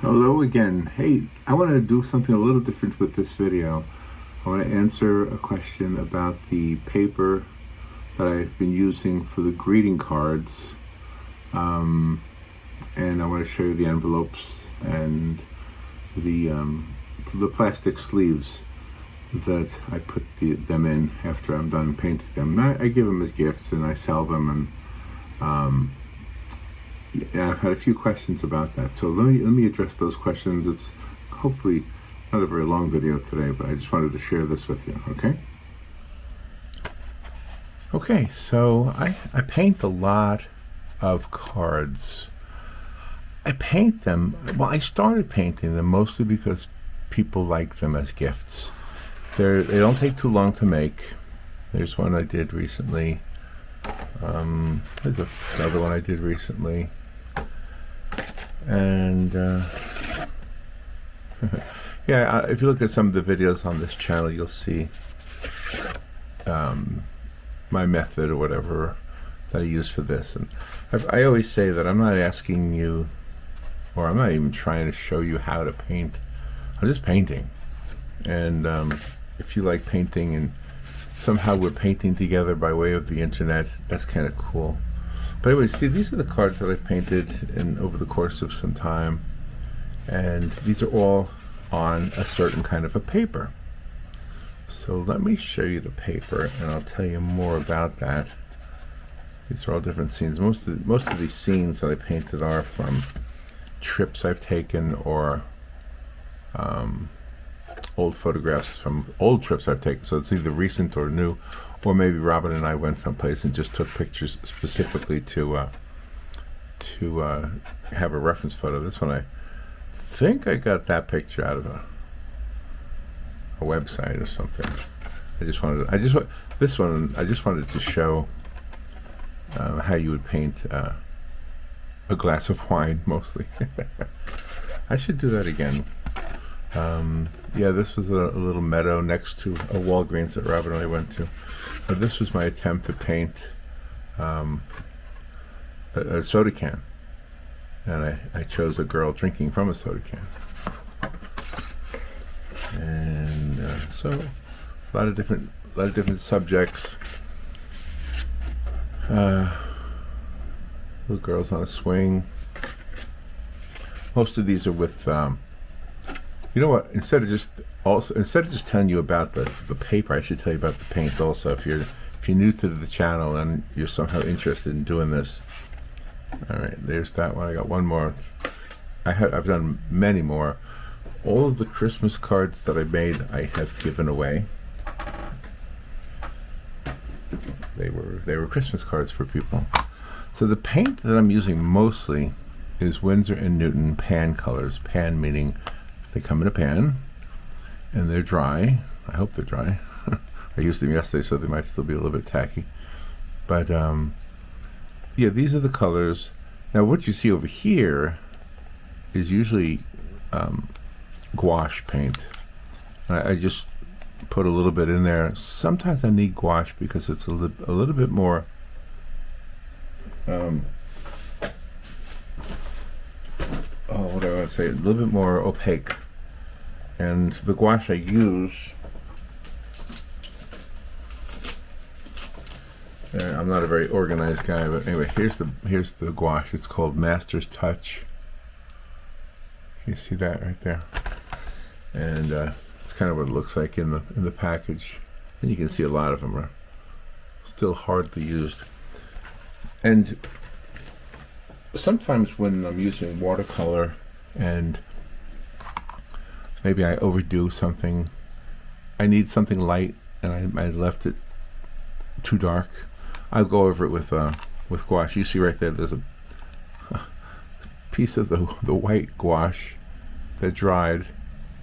Hello again. Hey, I want to do something a little different with this video. I want to answer a question about the paper that I've been using for the greeting cards. And I want to show you the envelopes and the plastic sleeves that I put them in after I'm done painting them. I give them as gifts and I sell them, and yeah, I've had a few questions about that, so let me address those questions. It's hopefully not a very long video today, but I just wanted to share this with you. Okay, so I paint a lot of cards. I paint them, well, I started painting them mostly because people like them as gifts. They don't take too long to make. There's one I did recently. There's another one I did recently. And yeah, if you look at some of the videos on this channel, you'll see my method or whatever that I use for this. And I always say that I'm not asking you, or I'm not even trying to show you how to paint. I'm just painting. And if you like painting and somehow we're painting together by way of the internet, that's kind of cool. But anyway, see, these are the cards that I've painted over the course of some time, and these are all on a certain kind of a paper. So let me show you the paper, and I'll tell you more about that. These are all different scenes. Most of these scenes that I painted are from trips I've taken, or old photographs from old trips I've taken. So it's either recent or new. Or maybe Robin and I went someplace and just took pictures specifically to have a reference photo. This one, I think I got that picture out of a website or something. I just wanted to show how you would paint a glass of wine, mostly. I should do that again. Yeah, this was a little meadow next to a Walgreens that Robin and I went to. This was my attempt to paint a soda can, and I chose a girl drinking from a soda can. And so a lot of different subjects. Little girls on a swing. Most of these are with you know what? Instead of just telling you about the paper, I should tell you about the paint also. If you're new to the channel and you're somehow interested in doing this. All right, there's that one. I got one more. I've done many more. All of the Christmas cards that I made, I have given away. They were Christmas cards for people. So the paint that I'm using mostly is Winsor & Newton pan colors. Pan meaning they come in a pan, and they're dry. I hope they're dry. I used them yesterday, so they might still be a little bit tacky. But yeah, these are the colors. Now, what you see over here is usually gouache paint. I just put a little bit in there. Sometimes I need gouache because it's a little bit more what do I want to say? A little bit more opaque. And the gouache I use, I'm not a very organized guy, but anyway, here's the gouache. It's called Master's Touch. You see that right there? And it's kind of what it looks like in the package. And you can see a lot of them are still hardly used. And sometimes when I'm using watercolor and maybe I overdo something, I need something light and I left it too dark, I'll go over it with gouache. You see right there, there's a piece of the white gouache that dried.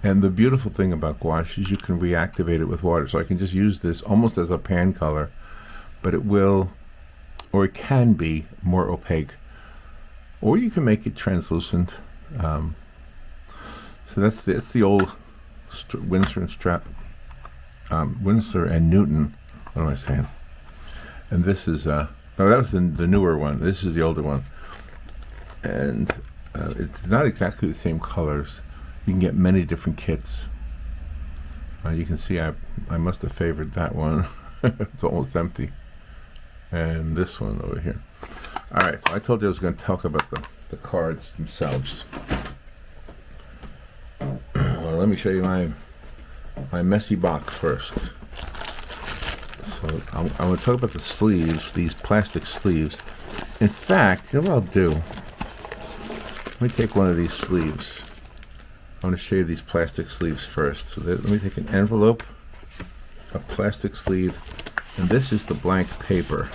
And the beautiful thing about gouache is you can reactivate it with water. So I can just use this almost as a pan color, but it will, or it can be, more opaque. Or you can make it translucent. So that's the old Winsor and Newton. What am I saying? And this is no, that was the newer one. This is the older one. And It's not exactly the same colors. You can get many different kits. You can see I must have favored that one. It's almost empty. And this one over here. Alright, so I told you I was going to talk about the cards themselves. Well, let me show you my messy box first. So I'm going to talk about the sleeves, these plastic sleeves. In fact, you know what I'll do? Let me take one of these sleeves. I want to show you these plastic sleeves first. So let me take an envelope, a plastic sleeve, and this is the blank paper.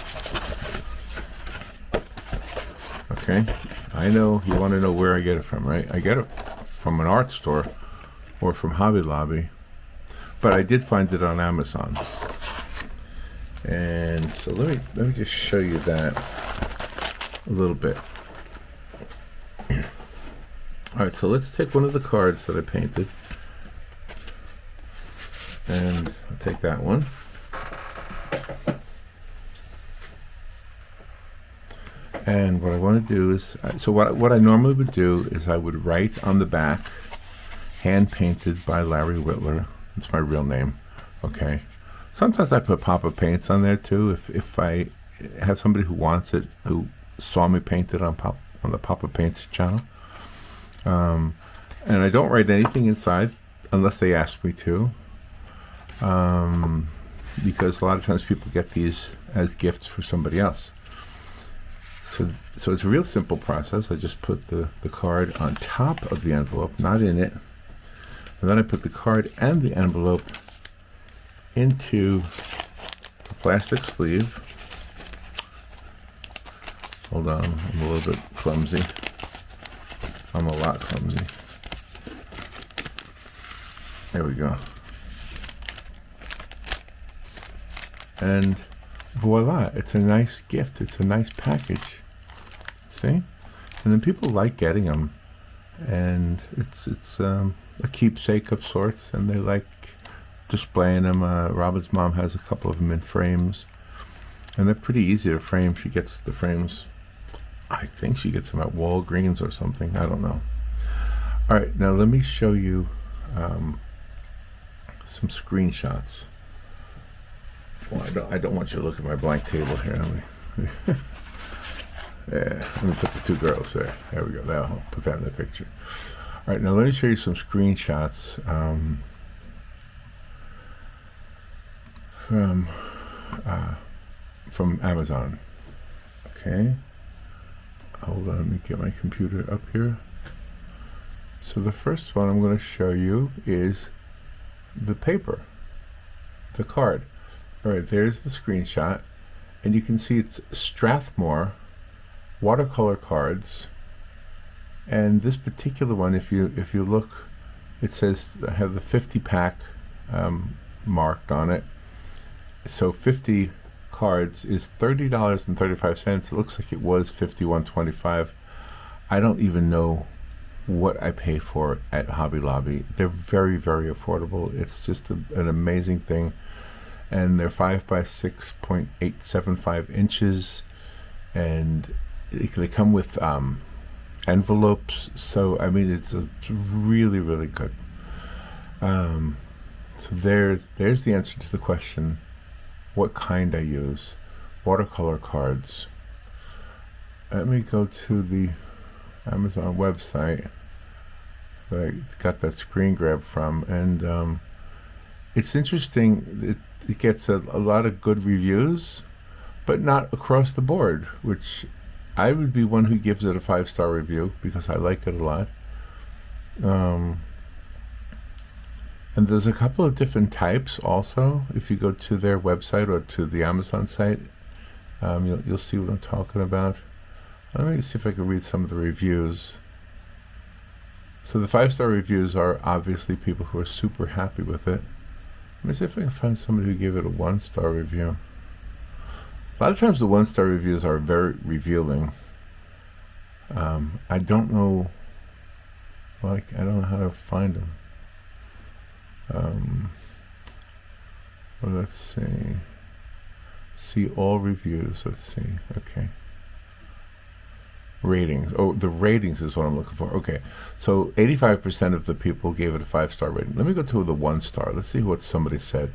Okay, I know you want to know where I get it from, right? I get it from an art store or from Hobby Lobby, but I did find it on Amazon. And so let me just show you that a little bit. All right, so let's take one of the cards that I painted, and I'll take that one. And what I want to do is, so what I normally would do is I would write on the back, hand painted by Larry Whitler. It's my real name, okay? Sometimes I put Poppa paints on there too, if I have somebody who wants it, who saw me paint it on the Poppa Paints channel. And I don't write anything inside unless they ask me to, because a lot of times people get these as gifts for somebody else. So it's a real simple process. I just put the card on top of the envelope, not in it, and then I put the card and the envelope into the plastic sleeve. Hold on, I'm a little bit clumsy. I'm a lot clumsy. There we go. And voila, it's a nice gift. It's a nice package. See? And then people like getting them. And it's a keepsake of sorts, and they like displaying them. Robin's mom has a couple of them in frames. And they're pretty easy to frame. She gets the frames, I think she gets them at Walgreens or something. I don't know. All right, now let me show you some screenshots. Well, I don't want you to look at my blank table here. Let me put the two girls there. There we go. I'll put that in the picture. All right, now let me show you some screenshots from Amazon. Okay. Hold on, let me get my computer up here. So the first one I'm going to show you is the paper, the card. All right, there's the screenshot, and you can see it's Strathmore Watercolor Cards. And this particular one, if you look, it says I have the 50 pack marked on it. So 50 cards is $30.35. It looks like it was $51.25. I don't even know what I pay for at Hobby Lobby. They're very, very affordable. It's just an amazing thing. And they're 5 by 6.875 inches, and they come with envelopes. So I mean, it's really, really good. So there's the answer to the question: what kind I use? Watercolor cards. Let me go to the Amazon website that I got that screen grab from, and it's interesting. It gets a lot of good reviews, but not across the board, which I would be one who gives it a 5-star review because I like it a lot. And there's a couple of different types also. If you go to their website or to the Amazon site, you'll see what I'm talking about. Let me see if I can read some of the reviews. So the 5-star reviews are obviously people who are super happy with it. Let me see if I can find somebody who gave it a 1-star review. A lot of times the 1-star reviews are very revealing. I don't know, I don't know how to find them. Well, let's see. See all reviews. Let's see. Okay. Ratings. Oh, the ratings is what I'm looking for. Okay, so 85% of the people gave it a 5-star rating. Let me go to the 1-star. Let's see what somebody said.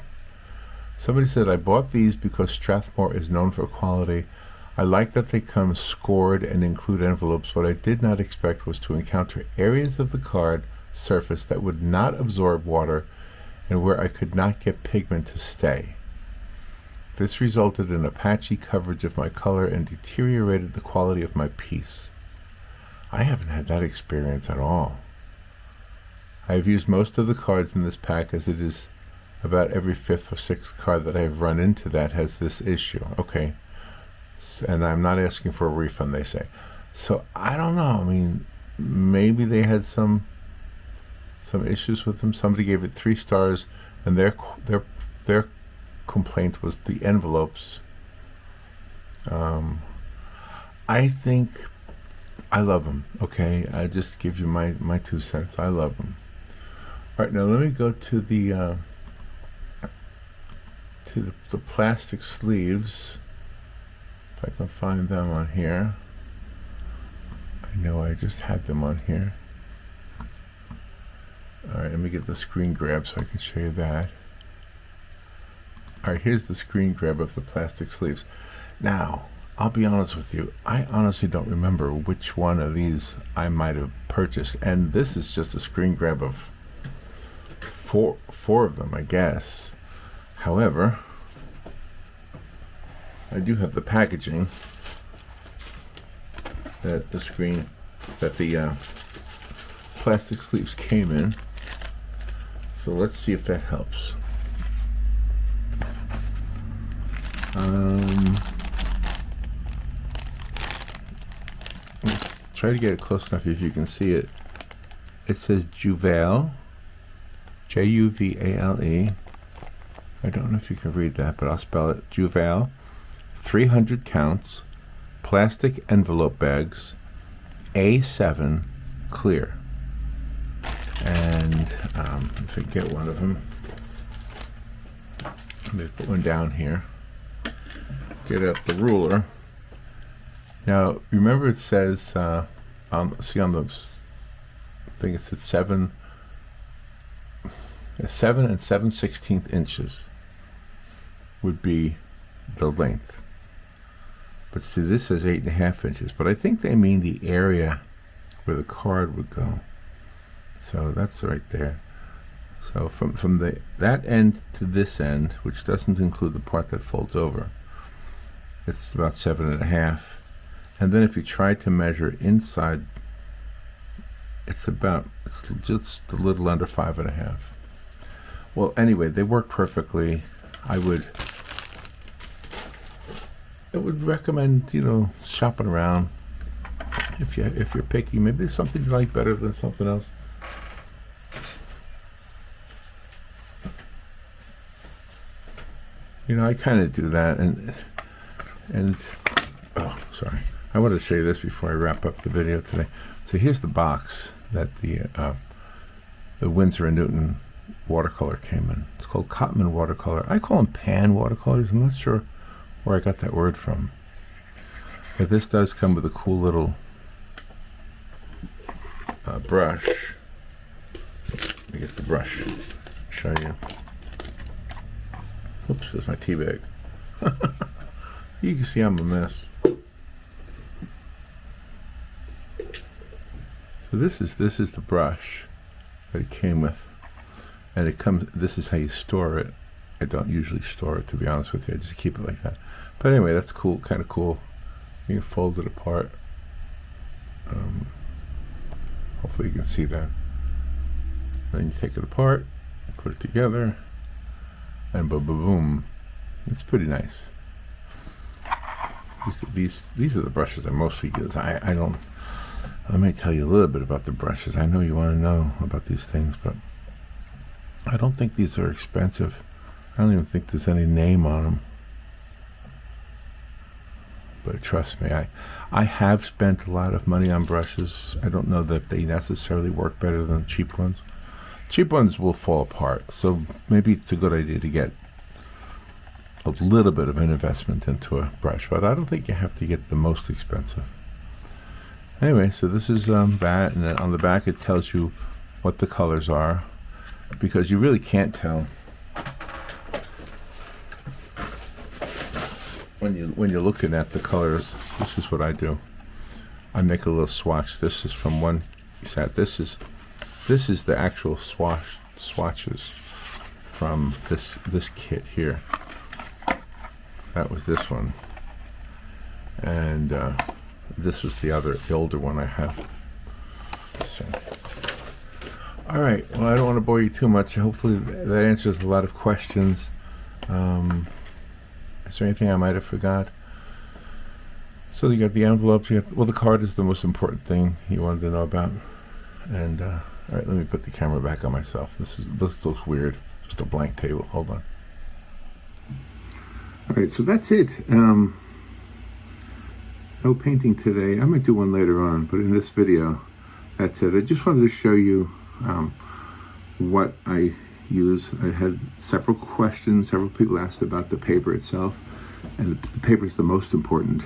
Somebody said, I bought these because Strathmore is known for quality. I like that they come scored and include envelopes. What I did not expect was to encounter areas of the card surface that would not absorb water and where I could not get pigment to stay. This resulted in a patchy coverage of my color and deteriorated the quality of my piece. I haven't had that experience at all. I have used most of the cards in this pack, as it is about every 5th or 6th card that I have run into that has this issue. Okay, and I'm not asking for a refund, they say. So I don't know. I mean, maybe they had some issues with them. Somebody gave it 3 stars, and their complaint was the envelopes. I think I love them. Okay, I just give you my 2 cents. I love them. All right, now let me go to the plastic sleeves, if I can find them on here. I know I just had them on here. All right, let me get the screen grab so I can show you that. All right, here's the screen grab of the plastic sleeves. Now, I'll be honest with you, I honestly don't remember which one of these I might have purchased, and this is just a screen grab of four of them, I guess. However, I do have the packaging that the plastic sleeves came in. So let's see if that helps. Let's try to get it close enough if you can see it. It says Juvale, Juvale. I don't know if you can read that, but I'll spell it. Juvale, 300 counts, plastic envelope bags, A7, clear. And if I get one of them, let me put one down here. Get out the ruler. Now, remember it says, see on the thing it said 7 and 7/16 inches would be the length. But see, this says 8.5 inches. But I think they mean the area where the card would go. So that's right there. So from that end to this end, which doesn't include the part that folds over, it's about 7.5. And then if you try to measure inside, it's just a little under 5.5. Well, anyway, they work perfectly. I would recommend, shopping around. If you're picky, maybe there's something you like better than something else. I kind of do that, and oh, sorry. I wanted to show you this before I wrap up the video today. So here's the box that the Winsor & Newton watercolor came in. It's called Cotman watercolor. I call them pan watercolors. I'm not sure where I got that word from. But this does come with a cool little brush. Let me get the brush. Show you. Oops, there's my tea bag. You can see I'm a mess. So this is the brush that it came with, and it comes. This is how you store it. I don't usually store it, to be honest with you. I just keep it like that. But anyway, that's cool, kind of cool. You can fold it apart. Hopefully you can see that. Then you take it apart, put it together, and boom, boom, boom. It's pretty nice. These are the brushes I mostly use. I may tell you a little bit about the brushes. I know you want to know about these things, but I don't think these are expensive. I don't even think there's any name on them. But trust me, I have spent a lot of money on brushes. I don't know that they necessarily work better than cheap ones. Cheap ones will fall apart, so maybe it's a good idea to get a little bit of an investment into a brush, but I don't think you have to get the most expensive. Anyway, so this is that, and then on the back it tells you what the colors are, because you really can't tell when you're looking at the colors. This is what I do. I make a little swatch. This is from one set. This is the actual swatches from this kit here. That was this one, and this was the older one I have. So, all right. Well, I don't want to bore you too much. Hopefully that answers a lot of questions. Is there anything I might have forgot? So you got the envelopes. Well, the card is the most important thing you wanted to know about. And all right, let me put the camera back on myself. This looks weird. Just a blank table. Hold on. All right, so that's it. No painting today. I might do one later on, but in this video, that's it. I just wanted to show you what I use. I had several questions. Several people asked about the paper itself, and the paper is the most important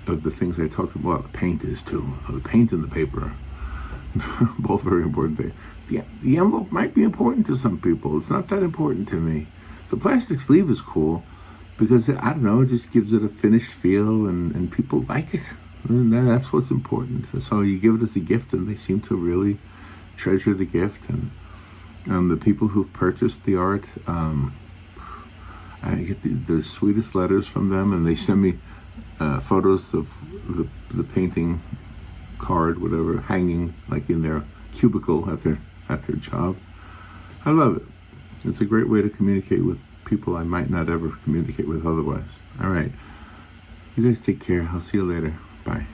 of the things I talked about. Well, the paint is too. The paint and the paper, both very important things. The envelope might be important to some people. It's not that important to me. The plastic sleeve is cool because, I don't know, it just gives it a finished feel, and people like it. And that's what's important. So you give it as a gift, and they seem to really treasure the gift. And the people who've purchased the art, I get the sweetest letters from them, and they send me photos of the painting card, whatever, hanging like in their cubicle at their job. I love it. It's a great way to communicate with people I might not ever communicate with otherwise. All right. You guys take care. I'll see you later. Bye.